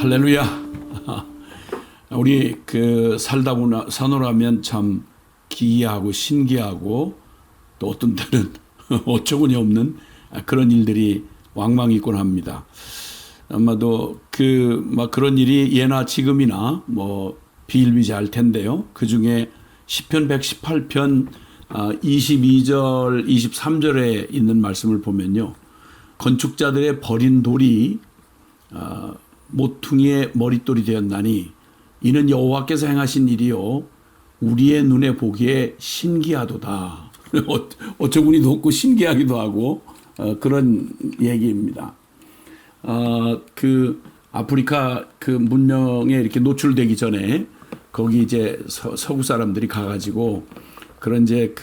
할렐루야. 우리 사노라면 참 기이하고 신기하고 또 어떤 때는 어처구니 없는 그런 일들이 왕왕 있곤 합니다. 아마도 그런 일이 예나 지금이나 비일비재할 텐데요. 그 중에 시편 118편 22절 23절에 있는 말씀을 보면요. 건축자들의 버린 돌이 모퉁이의 머릿돌이 되었나니 이는 여호와께서 행하신 일이요 우리의 눈에 보기에 신기하도다. 어처구니도 없고 신기하기도 하고 그런 얘기입니다. 아프리카 문명에 이렇게 노출되기 전에 거기 이제 서구 사람들이 가가지고 그런 이제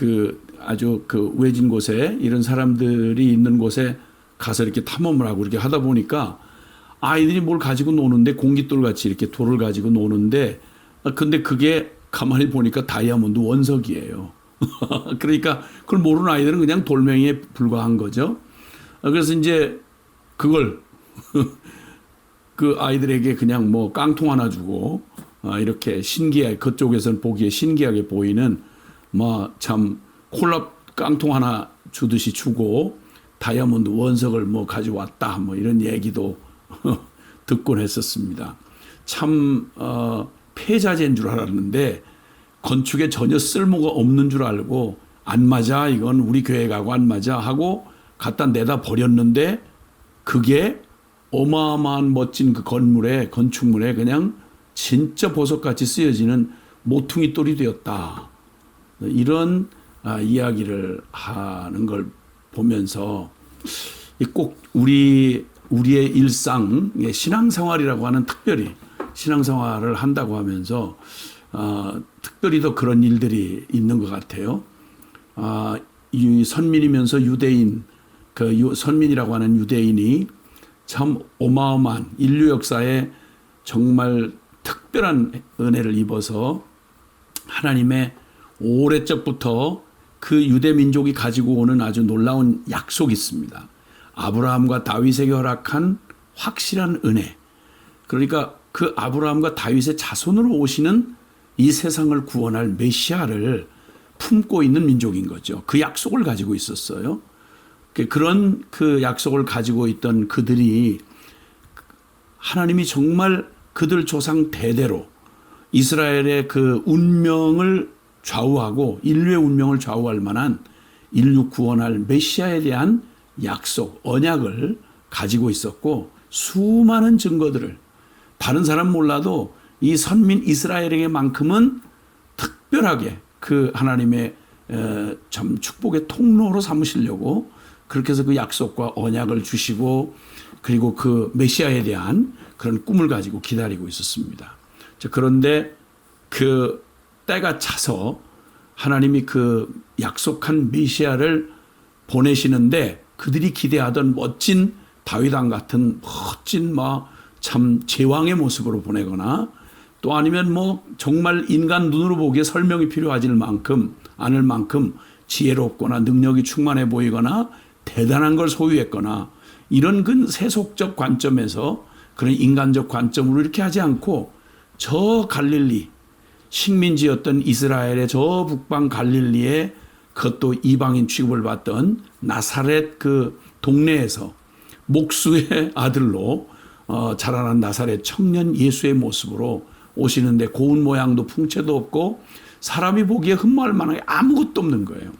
아주 외진 곳에 이런 사람들이 있는 곳에 가서 이렇게 탐험을 하고 이렇게 하다 보니까 아이들이 뭘 가지고 노는데 공깃돌 같이 이렇게 돌을 가지고 노는데 근데 그게 가만히 보니까 다이아몬드 원석이에요. 그러니까 그걸 모르는 아이들은 그냥 돌멩이에 불과한 거죠. 그래서 이제 그걸 그 아이들에게 그냥 깡통 하나 주고 이렇게 신기하게 그쪽에서는 보기에 신기하게 보이는 참 콜라 깡통 하나 주듯이 주고 다이아몬드 원석을 가져왔다 이런 얘기도 듣곤 했었습니다. 참 폐자재인 줄 알았는데 건축에 전혀 쓸모가 없는 줄 알고 안 맞아 이건 우리 교회 가고 안 맞아 하고 갖다 내다 버렸는데 그게 어마어마한 멋진 그 건축물에 그냥 진짜 보석같이 쓰여지는 모퉁이 돌이 되었다. 이런 이야기를 하는 걸 보면서 꼭 우리의 일상, 신앙생활이라고 하는 특별히 신앙생활을 한다고 하면서 특별히 더 그런 일들이 있는 것 같아요. 이 선민이면서 유대인, 선민이라고 하는 유대인이 참 어마어마한 인류 역사에 정말 특별한 은혜를 입어서 하나님의 오래적부터 그 유대 민족이 가지고 오는 아주 놀라운 약속이 있습니다. 아브라함과 다윗에게 허락한 확실한 은혜. 그러니까 그 아브라함과 다윗의 자손으로 오시는 이 세상을 구원할 메시아를 품고 있는 민족인 거죠. 그 약속을 가지고 있었어요. 그런 그 약속을 가지고 있던 그들이 하나님이 정말 그들 조상 대대로 이스라엘의 그 운명을 좌우하고 인류의 운명을 좌우할 만한 인류 구원할 메시아에 대한 약속, 언약을 가지고 있었고 수많은 증거들을 다른 사람 몰라도 이 선민 이스라엘에게만큼은 특별하게 그 하나님의 참 축복의 통로로 삼으시려고 그렇게 해서 그 약속과 언약을 주시고 그리고 그 메시아에 대한 그런 꿈을 가지고 기다리고 있었습니다. 그런데 그 때가 차서 하나님이 그 약속한 메시아를 보내시는데 그들이 기대하던 멋진 다윗왕 같은 멋진 참 제왕의 모습으로 보내거나 또 아니면 정말 인간 눈으로 보기에 설명이 필요하지 않을 만큼 지혜롭거나 능력이 충만해 보이거나 대단한 걸 소유했거나 이런 세속적 관점에서 그런 인간적 관점으로 이렇게 하지 않고 저 갈릴리 식민지였던 이스라엘의 저 북방 갈릴리에 그것도 이방인 취급을 받던 나사렛 그 동네에서 목수의 아들로 자라난 나사렛 청년 예수의 모습으로 오시는데 고운 모양도 풍채도 없고 사람이 보기에 흠모할 만한 아무것도 없는 거예요.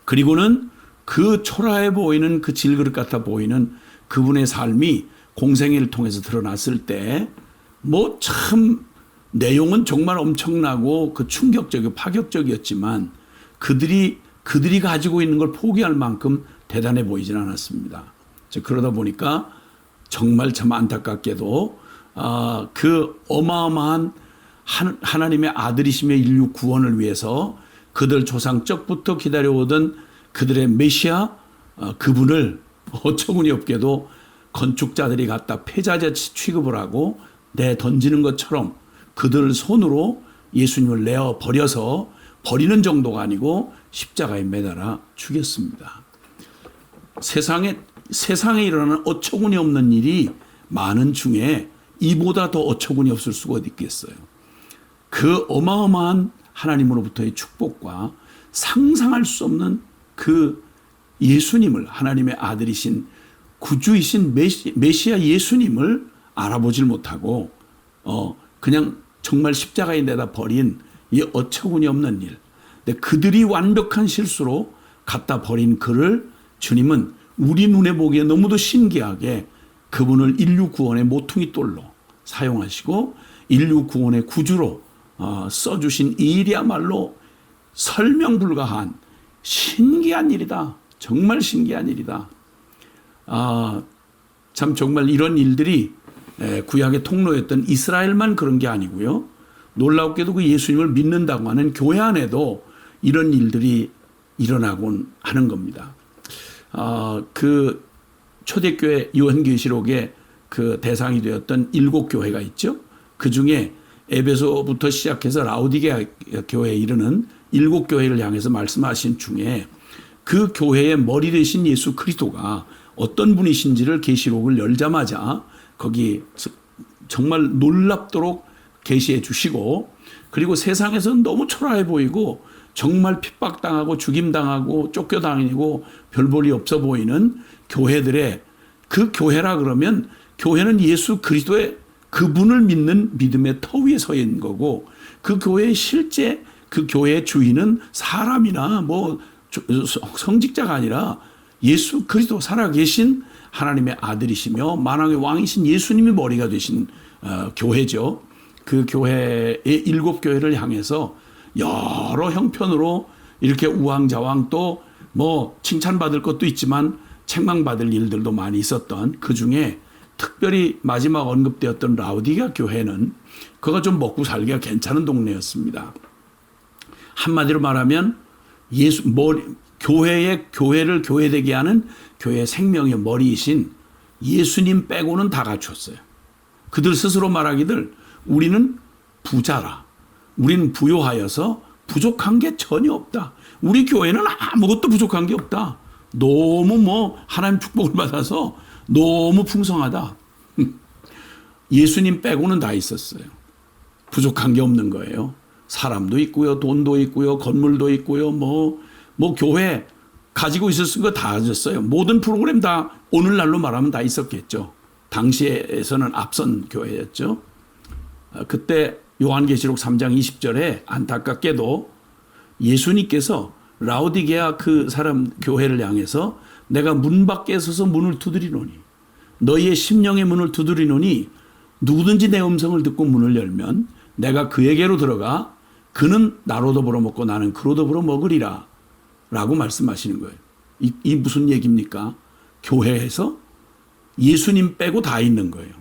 그리고는 그 초라해 보이는 그 질그릇 같아 보이는 그분의 삶이 공생애를 통해서 드러났을 때 참 내용은 정말 엄청나고 그 충격적이고 파격적이었지만 그들이 가지고 있는 걸 포기할 만큼 대단해 보이진 않았습니다. 그러다 보니까 정말 참 안타깝게도 그 어마어마한 하나님의 아들이시며 인류 구원을 위해서 그들 조상적부터 기다려오던 그들의 메시아 그분을 어처구니 없게도 건축자들이 갖다 폐자재 취급을 하고 내던지는 것처럼 그들 손으로 예수님을 내어 버려서 버리는 정도가 아니고 십자가에 매달아 죽였습니다. 세상에 일어나는 어처구니 없는 일이 많은 중에 이보다 더 어처구니 없을 수가 어디 있겠어요. 그 어마어마한 하나님으로부터의 축복과 상상할 수 없는 그 예수님을, 하나님의 아들이신 구주이신 메시아 예수님을 알아보질 못하고 그냥 정말 십자가에 내다 버린 이 어처구니 없는 일. 근데 그들이 완벽한 실수로 갖다 버린 그를 주님은 우리 눈에 보기에 너무도 신기하게 그분을 인류 구원의 모퉁이 돌로 사용하시고 인류 구원의 구주로 써주신 이 일이야말로 설명 불가한 신기한 일이다. 정말 신기한 일이다. 참 정말 이런 일들이 구약의 통로였던 이스라엘만 그런 게 아니고요. 놀랍게도 그 예수님을 믿는다고 하는 교회 안에도 이런 일들이 일어나곤 하는 겁니다. 그 초대교회 요한계시록의 그 대상이 되었던 7교회가 있죠. 그 중에 에베소부터 시작해서 라오디게아 교회에 이르는 7교회를 향해서 말씀하신 중에 그 교회의 머리 되신 예수 그리스도가 어떤 분이신지를 계시록을 열자마자 거기 정말 놀랍도록 계시해 주시고, 그리고 세상에서는 너무 초라해 보이고 정말 핍박당하고 죽임당하고 쫓겨다니고 별 볼이 없어 보이는 교회들의 그 교회라 그러면 교회는 예수 그리스도의 그분을 믿는 믿음의 터 위에 서 있는 거고, 그 교회의 실제 그 교회의 주인은 사람이나 뭐 성직자가 아니라 예수 그리스도 살아계신 하나님의 아들이시며 만왕의 왕이신 예수님이 머리가 되신 교회죠. 그 교회의 7교회를 향해서 여러 형편으로 이렇게 우왕좌왕 또 뭐 칭찬받을 것도 있지만 책망받을 일들도 많이 있었던, 그 중에 특별히 마지막 언급되었던 라오디게아 교회는 그가 좀 먹고 살기가 괜찮은 동네였습니다. 한마디로 말하면 교회를 교회되게 하는 교회의 생명의 머리이신 예수님 빼고는 다 갖췄어요. 그들 스스로 말하기를 우리는 부자라. 우리는 부요하여서 부족한 게 전혀 없다. 우리 교회는 아무것도 부족한 게 없다. 너무 하나님 축복을 받아서 너무 풍성하다. 예수님 빼고는 다 있었어요. 부족한 게 없는 거예요. 사람도 있고요, 돈도 있고요, 건물도 있고요, 뭐 교회 가지고 있었을 거 다 가졌어요. 모든 프로그램 다 오늘날로 말하면 다 있었겠죠. 당시에서는 앞선 교회였죠. 그때 요한계시록 3장 20절에 안타깝게도 예수님께서 라오디게아 그 사람 교회를 향해서 내가 문 밖에 서서 문을 두드리노니 너희의 심령의 문을 두드리노니 누구든지 내 음성을 듣고 문을 열면 내가 그에게로 들어가 그는 나로 더불어 먹고 나는 그로 더불어 먹으리라 라고 말씀하시는 거예요. 이 무슨 얘기입니까? 교회에서 예수님 빼고 다 있는 거예요.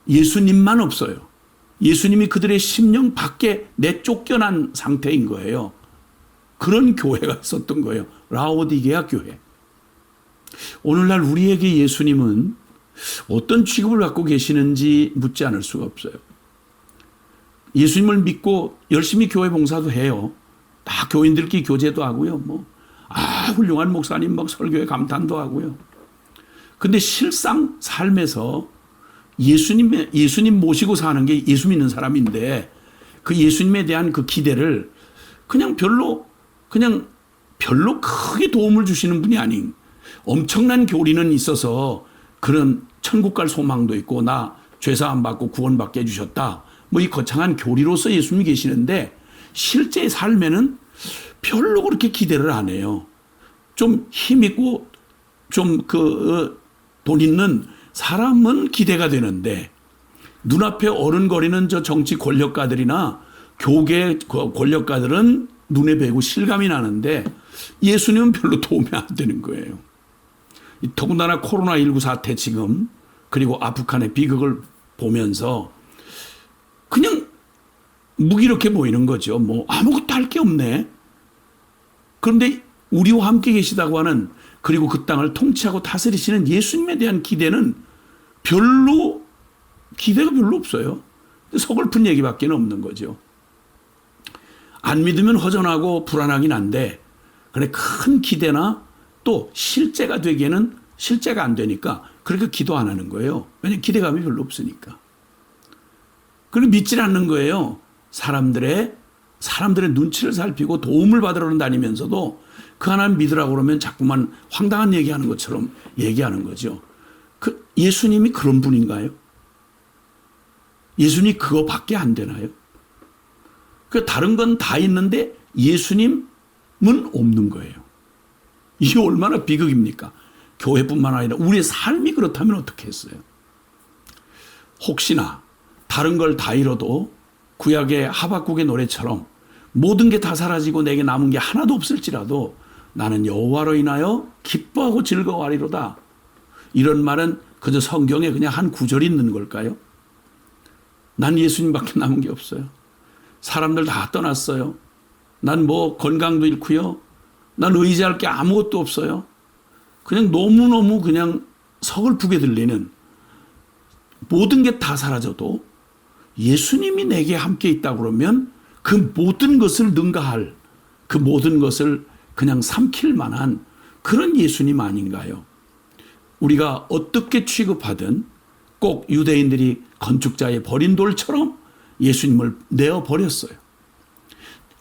예수님만 없어요. 예수님이 그들의 심령 밖에 내쫓겨난 상태인 거예요. 그런 교회가 있었던 거예요. 라오디게아 교회. 오늘날 우리에게 예수님은 어떤 취급을 갖고 계시는지 묻지 않을 수가 없어요. 예수님을 믿고 열심히 교회 봉사도 해요. 다 교인들끼리 교제도 하고요. 훌륭한 목사님 막 설교에 감탄도 하고요. 근데 실상 삶에서 예수님 모시고 사는 게 예수 믿는 사람인데 그 예수님에 대한 그 기대를 그냥 별로 크게 도움을 주시는 분이 아닌, 엄청난 교리는 있어서 그런 천국 갈 소망도 있고 나 죄사함 받고 구원받게 해주셨다. 이 거창한 교리로서 예수님이 계시는데 실제 삶에는 별로 그렇게 기대를 안 해요. 좀 힘있고 좀 돈 있는 사람은 기대가 되는데 눈앞에 어른거리는 저 정치 권력가들이나 교계 권력가들은 눈에 뵈고 실감이 나는데 예수님은 별로 도움이 안 되는 거예요. 더군다나 코로나19 사태 지금 그리고 아프간의 비극을 보면서 그냥 무기력해 보이는 거죠. 아무것도 할 게 없네. 그런데 우리와 함께 계시다고 하는, 그리고 그 땅을 통치하고 다스리시는 예수님에 대한 기대가 별로 없어요. 서글픈 얘기밖에 없는 거죠. 안 믿으면 허전하고 불안하긴 한데 그래 큰 기대나 또 실제가 되기에는 실제가 안 되니까 그렇게 기도 안 하는 거예요. 왜냐하면 기대감이 별로 없으니까. 그리고 믿질 않는 거예요. 사람들의 눈치를 살피고 도움을 받으러 다니면서도 그 하나님 믿으라고 그러면 자꾸만 황당한 얘기하는 것처럼 얘기하는 거죠. 그 예수님이 그런 분인가요? 예수님이 그거밖에 안 되나요? 그 다른 건 다 있는데 예수님은 없는 거예요. 이게 얼마나 비극입니까? 교회뿐만 아니라 우리의 삶이 그렇다면 어떻게 했어요? 혹시나 다른 걸 다 잃어도 구약의 하박국의 노래처럼 모든 게 다 사라지고 내게 남은 게 하나도 없을지라도 나는 여호와로 인하여 기뻐하고 즐거워하리로다. 이런 말은 그저 성경에 그냥 한 구절이 있는 걸까요? 난 예수님밖에 남은 게 없어요. 사람들 다 떠났어요. 난 뭐 건강도 잃고요. 난 의지할 게 아무것도 없어요. 그냥 너무너무 그냥 서글프게 들리는 모든 게 다 사라져도 예수님이 내게 함께 있다 그러면 그 모든 것을 능가할 그 모든 것을 그냥 삼킬 만한 그런 예수님 아닌가요? 우리가 어떻게 취급하든 꼭 유대인들이 건축자의 버린 돌처럼 예수님을 내어버렸어요.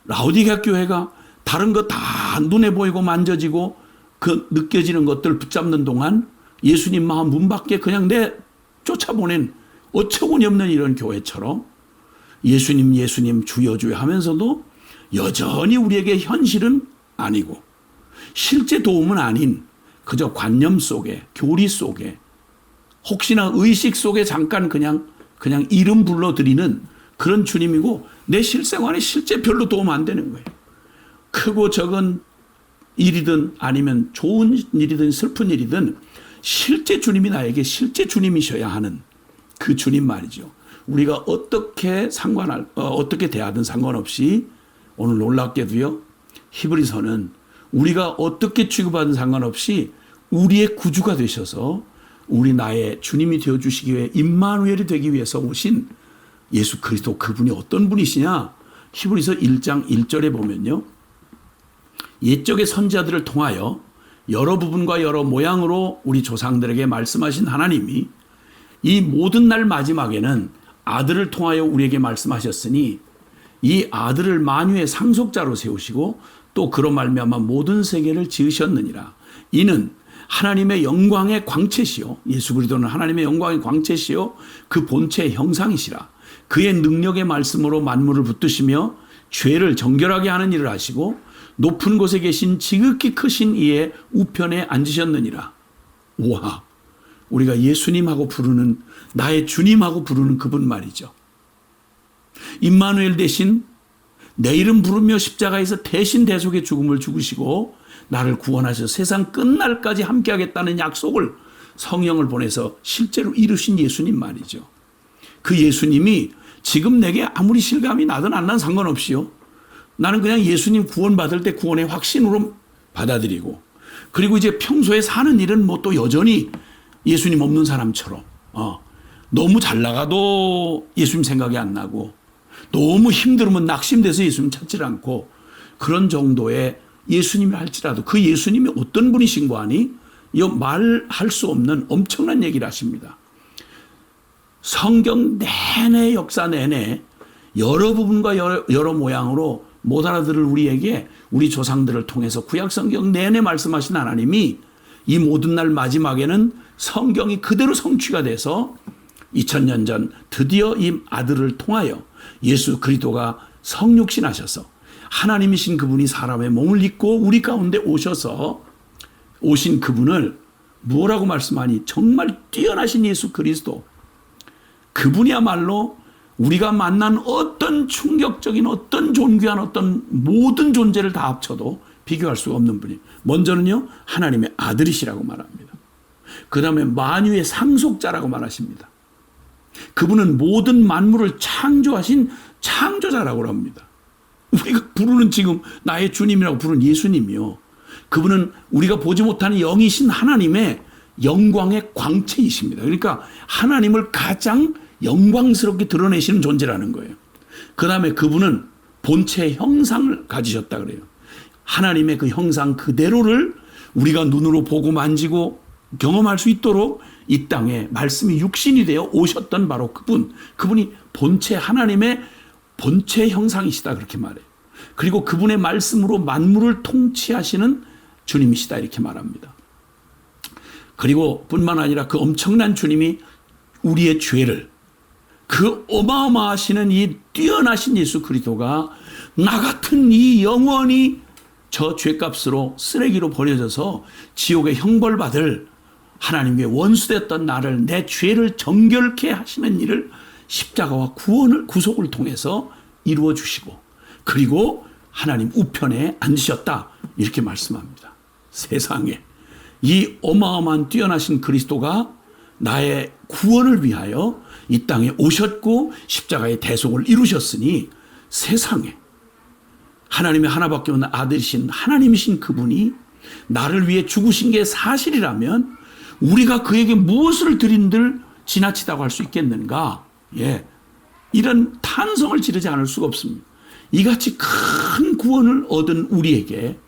라오디게아 교회가 다른 거 다 눈에 보이고 만져지고 그 느껴지는 것들 붙잡는 동안 예수님 마음 문 밖에 그냥 쫓아보낸 어처구니 없는 이런 교회처럼 예수님 주여 주여 하면서도 여전히 우리에게 현실은 아니고 실제 도움은 아닌 그저 관념 속에 교리 속에 혹시나 의식 속에 잠깐 그냥 이름 불러드리는 그런 주님이고 내 실생활에 실제 별로 도움 안 되는 거예요. 크고 적은 일이든 아니면 좋은 일이든 슬픈 일이든 실제 주님이 나에게 실제 주님이셔야 하는 그 주님 말이죠. 우리가 어떻게 대하든 상관없이 오늘 놀랍게도요. 히브리서는 우리가 어떻게 취급하든 상관없이 우리의 구주가 되셔서 나의 주님이 되어주시기 위해 임마누엘이 되기 위해서 오신 예수 그리스도 그분이 어떤 분이시냐? 히브리서 1장 1절에 보면요. 옛적의 선지자들을 통하여 여러 부분과 여러 모양으로 우리 조상들에게 말씀하신 하나님이 이 모든 날 마지막에는 아들을 통하여 우리에게 말씀하셨으니 이 아들을 만유의 상속자로 세우시고 또 그로 말미암아 모든 세계를 지으셨느니라. 이는 하나님의 영광의 광채시요 예수 그리스도는 하나님의 영광의 광채시요 그 본체의 형상이시라. 그의 능력의 말씀으로 만물을 붙드시며 죄를 정결하게 하는 일을 하시고 높은 곳에 계신 지극히 크신 이의 우편에 앉으셨느니라. 와, 우리가 예수님하고 부르는 나의 주님하고 부르는 그분 말이죠. 임마누엘 대신 내 이름 부르며 십자가에서 대신 대속의 죽음을 죽으시고 나를 구원하셔서 세상 끝날까지 함께하겠다는 약속을 성령을 보내서 실제로 이루신 예수님 말이죠. 그 예수님이 지금 내게 아무리 실감이 나든 안 나든 상관없이요. 나는 그냥 예수님 구원받을 때 구원의 확신으로 받아들이고 그리고 이제 평소에 사는 일은 뭐 또 여전히 예수님 없는 사람처럼 너무 잘 나가도 예수님 생각이 안 나고 너무 힘들으면 낙심돼서 예수님 찾질 않고 그런 정도의 예수님을 할지라도 그 예수님이 어떤 분이신고 하니 말할 수 없는 엄청난 얘기를 하십니다. 성경 내내 역사 내내 여러 부분과 여러 모양으로 못 알아들을 우리에게 우리 조상들을 통해서 구약 성경 내내 말씀하신 하나님이 이 모든 날 마지막에는 성경이 그대로 성취가 돼서 2000년 전 드디어 이 아들을 통하여 예수 그리스도가 성육신하셔서 하나님이신 그분이 사람의 몸을 입고 우리 가운데 오신 그분을 뭐라고 말씀하니 정말 뛰어나신 예수 그리스도 그분이야말로 우리가 만난 어떤 충격적인 어떤 존귀한 어떤 모든 존재를 다 합쳐도 비교할 수가 없는 분이에요. 먼저는요 하나님의 아들이시라고 말합니다. 그 다음에 만유의 상속자라고 말하십니다. 그분은 모든 만물을 창조하신 창조자라고 합니다. 우리가 부르는 지금 나의 주님이라고 부르는 예수님이요. 그분은 우리가 보지 못하는 영이신 하나님의 영광의 광채이십니다. 그러니까 하나님을 가장 영광스럽게 드러내시는 존재라는 거예요. 그 다음에 그분은 본체의 형상을 가지셨다 그래요. 하나님의 그 형상 그대로를 우리가 눈으로 보고 만지고 경험할 수 있도록 이 땅에 말씀이 육신이 되어 오셨던 바로 그분이 본체 하나님의 본체 형상이시다 그렇게 말해요. 그리고 그분의 말씀으로 만물을 통치하시는 주님이시다 이렇게 말합니다. 그리고 뿐만 아니라 그 엄청난 주님이 우리의 죄를, 그 어마어마하시는 이 뛰어나신 예수 그리스도가 나 같은 이 영원히 저 죄값으로 쓰레기로 버려져서 지옥의 형벌받을 하나님의 원수됐던 나를, 내 죄를 정결케 하시는 일을 십자가와 구속을 통해서 이루어 주시고, 그리고 하나님 우편에 앉으셨다 이렇게 말씀합니다. 세상에 이 어마어마한 뛰어나신 그리스도가 나의 구원을 위하여 이 땅에 오셨고 십자가의 대속을 이루셨으니, 세상에 하나님의 하나밖에 없는 아들이신 하나님이신 그분이 나를 위해 죽으신 게 사실이라면 우리가 그에게 무엇을 드린들 지나치다고 할 수 있겠는가? 예, 이런 탄성을 지르지 않을 수가 없습니다. 이같이 큰 구원을 얻은 우리에게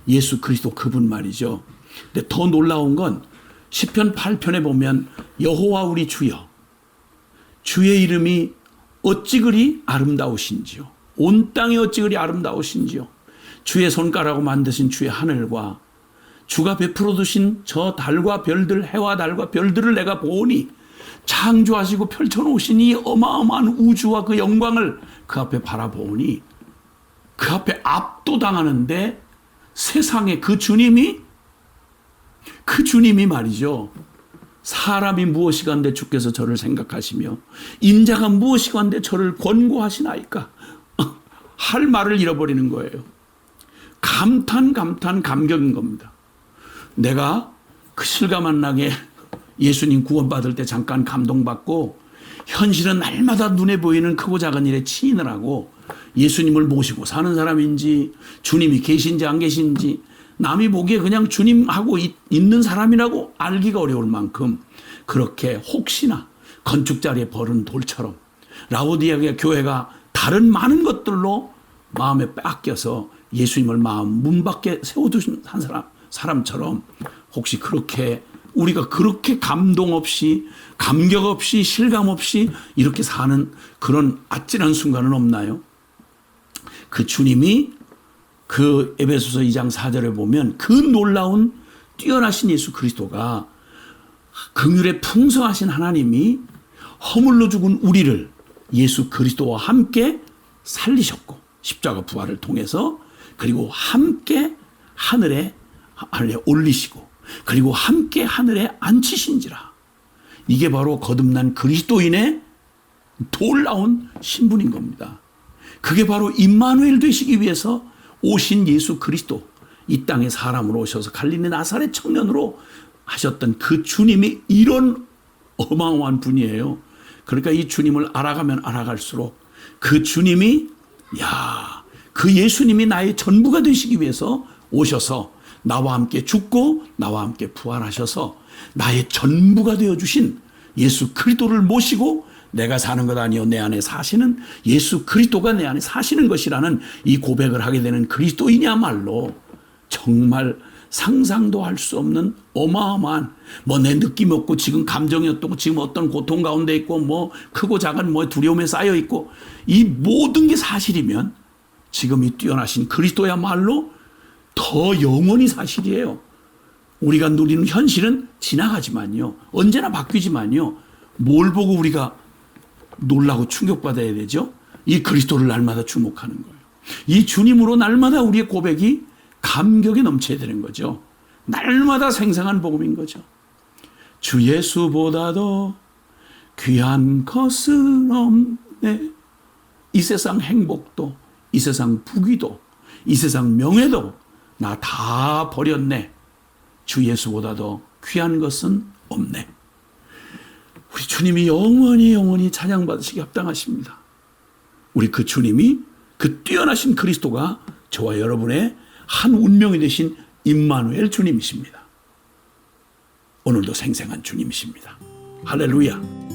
예수 그리스도 그분 말이죠. 근데 더 놀라운 건 시편 8편에 보면 여호와 우리 주여, 주의 이름이 어찌 그리 아름다우신지요. 온 땅이 어찌 그리 아름다우신지요. 주의 손가락으로 만드신 주의 하늘과 주가 베풀어 두신 저 달과 별들, 해와 달과 별들을 내가 보니, 창조하시고 펼쳐놓으신 이 어마어마한 우주와 그 영광을 그 앞에 바라보니 그 앞에 압도당하는데, 세상에 그 주님이 말이죠. 사람이 무엇이간데 주께서 저를 생각하시며 인자가 무엇이간데 저를 권고하시나이까 할 말을 잃어버리는 거예요. 감격인 겁니다. 내가 그 실감한 나게 예수님 구원받을 때 잠깐 감동받고, 현실은 날마다 눈에 보이는 크고 작은 일에 치인을 하고 예수님을 모시고 사는 사람인지, 주님이 계신지 안 계신지 남이 보기에 그냥 주님하고 있는 사람이라고 알기가 어려울 만큼 그렇게 혹시나 건축자리에 버린 돌처럼 라오디게아 교회가 다른 많은 것들로 마음에 뺏겨서 예수님을 마음 문 밖에 세워두신 한 사람처럼, 혹시 그렇게 우리가 그렇게 감동 없이, 감격 없이, 실감 없이 이렇게 사는 그런 아찔한 순간은 없나요? 그 주님이 그 에베소서 2장 4절에 보면 그 놀라운 뛰어나신 예수 그리스도가, 긍휼에 풍성하신 하나님이 허물로 죽은 우리를 예수 그리스도와 함께 살리셨고, 십자가 부활을 통해서, 그리고 함께 하늘에 올리시고, 그리고 함께 하늘에 앉히신지라. 이게 바로 거듭난 그리스도인의 놀라운 신분인 겁니다. 그게 바로 임마누엘 되시기 위해서 오신 예수 그리스도, 이 땅에 사람으로 오셔서 갈릴리 나사렛 청년으로 하셨던 그 주님이 이런 어마어마한 분이에요. 그러니까 이 주님을 알아가면 알아갈수록 그 주님이, 그 예수님이 나의 전부가 되시기 위해서 오셔서 나와 함께 죽고 나와 함께 부활하셔서 나의 전부가 되어주신 예수 그리스도를 모시고, 내가 사는 것 아니요 내 안에 사시는 예수 그리스도가 내 안에 사시는 것이라는 이 고백을 하게 되는 그리스도인이야말로 정말 상상도 할 수 없는 어마어마한, 내 느낌이 없고 지금 감정이 어떻고 지금 어떤 고통 가운데 있고 크고 작은 두려움에 쌓여 있고, 이 모든 게 사실이면 지금 이 뛰어나신 그리스도야말로 더 영원히 사실이에요. 우리가 누리는 현실은 지나가지만요, 언제나 바뀌지만요, 뭘 보고 우리가 놀라고 충격받아야 되죠? 이 그리스도를 날마다 주목하는 거예요. 이 주님으로 날마다 우리의 고백이 감격에 넘쳐야 되는 거죠. 날마다 생생한 복음인 거죠. 주 예수보다도 귀한 것은 없네. 이 세상 행복도, 이 세상 부귀도, 이 세상 명예도 나 다 버렸네. 주 예수보다도 귀한 것은 없네. 우리 주님이 영원히 찬양받으시기 합당하십니다. 우리 그 주님이, 그 뛰어나신 그리스도가 저와 여러분의 한 운명이 되신 임마누엘 주님이십니다. 오늘도 생생한 주님이십니다. 할렐루야.